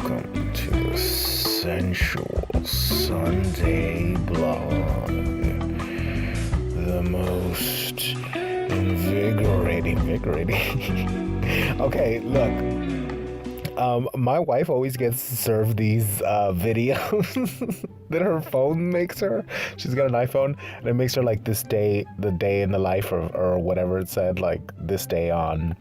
welcome to the Sensual Sunday Blog. The most invigorating. Okay, look. My wife always gets served these videos that her phone makes her. She's got an iPhone, and it makes her like this day, the day in the life, or whatever it said, like this day on.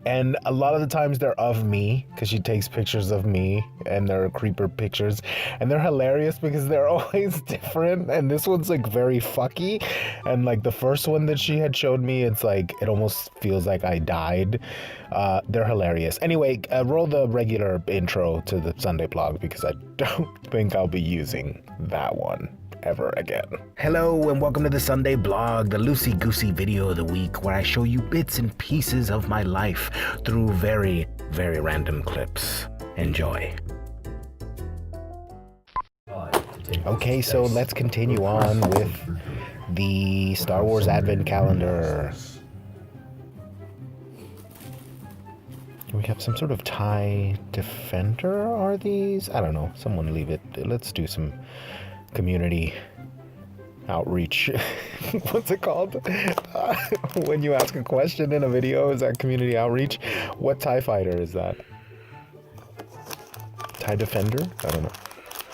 And a lot of the times they're of me, because she takes pictures of me, and they're creeper pictures, and they're hilarious because they're always different. And this one's like very fucky, and like the first one that she had showed me, it's like it almost feels like I died. They're hilarious. Anyway, roll the regular intro to the Sunday blog, because I don't think I'll be using that one ever again. Hello and welcome to the Sunday blog, the loosey-goosey video of the week, where I show you bits and pieces of my life through very, very random clips. Enjoy. Okay, so let's continue on with the Star Wars Advent Calendar. We have some sort of TIE Defender, are these? I don't know, someone leave it. Let's do some community outreach. What's it called? When you ask a question in a video, is that community outreach? What TIE fighter is that? TIE Defender? I don't know.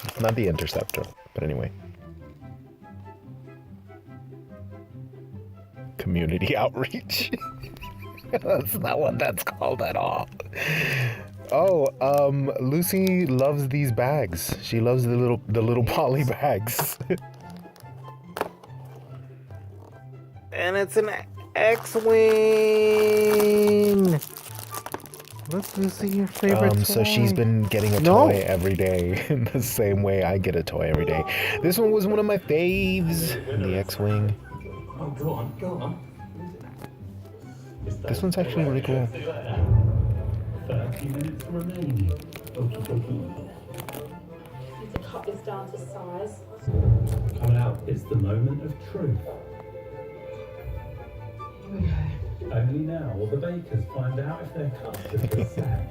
It's not the Interceptor, but anyway. Community outreach. That's not what that's called at all. Oh, Lucy loves these bags. She loves the little poly bags. And it's an X-Wing. What's Lucy your favorite toy? So she's been getting a toy every day in the same way I get a toy every day. This one was one of my faves, the X-Wing. Oh, go on. This one's actually really cool. 30 minutes remaining. Okie Need to cut this down to size. Coming out, it's the moment of truth. Here we go. Only now will the bakers find out if their custard is sad.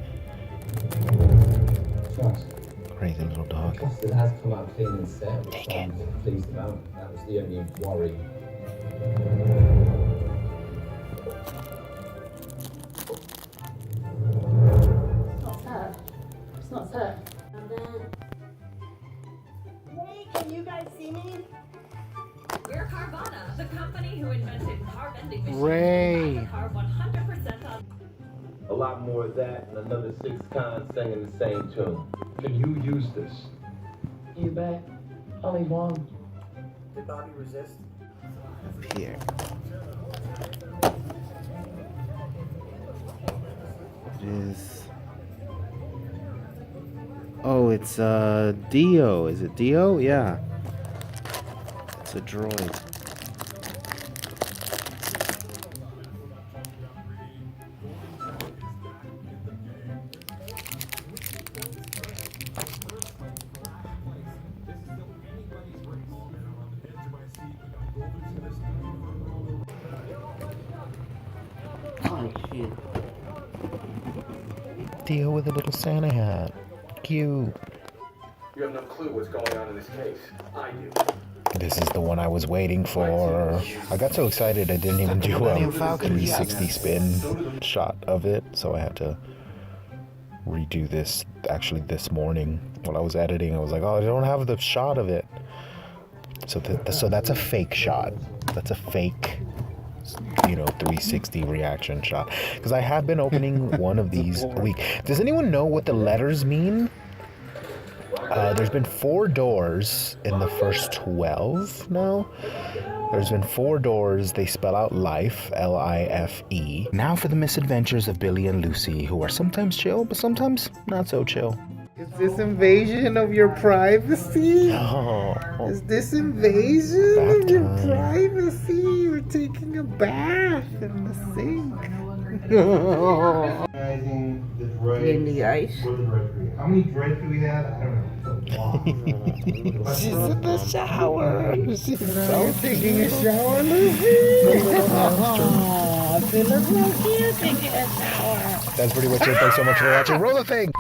Crazy little dog. Custard has come out clean and set, which Take it. I'm pleased about. That was the only worry. It's not set. Hey, can you guys see me? We're Carvana, the company who invented car vending machines. Ray. Buy the car 100% on. A lot more of that and another 6 cons singing the same tune. Can you use this? You bet. Only one. Did Bobby resist? Here. It is. Oh, it's Dio. Is it Dio? Yeah. It's a droid. Oh, shit. Dio with a little Santa hat. Cute. You have no clue what's going on in this case. I do. This is the one I was waiting for. I got so excited I didn't even do a 360 spin shot of it, so I had to redo this actually this morning while I was editing. I was like, oh, I don't have the shot of it. So that's a fake shot. That's a fake, 360 reaction shot. Because I have been opening one of these a week. Does anyone know what the letters mean? There's been 4 doors in the first 12 now. There's been 4 doors. They spell out life, L-I-F-E. Now for the misadventures of Billy and Lucy, who are sometimes chill, but sometimes not so chill. Is this invasion of your privacy? Oh, Is this invasion of your Bath time. privacy? You're taking a bath in the sink. In the ice. How many dreads do we have? I don't know. She's in the shower. She's so Taking a shower, Lucy? Oh, she looks like you're taking a shower. That's pretty much it. Thanks so much for watching. Roll the thing.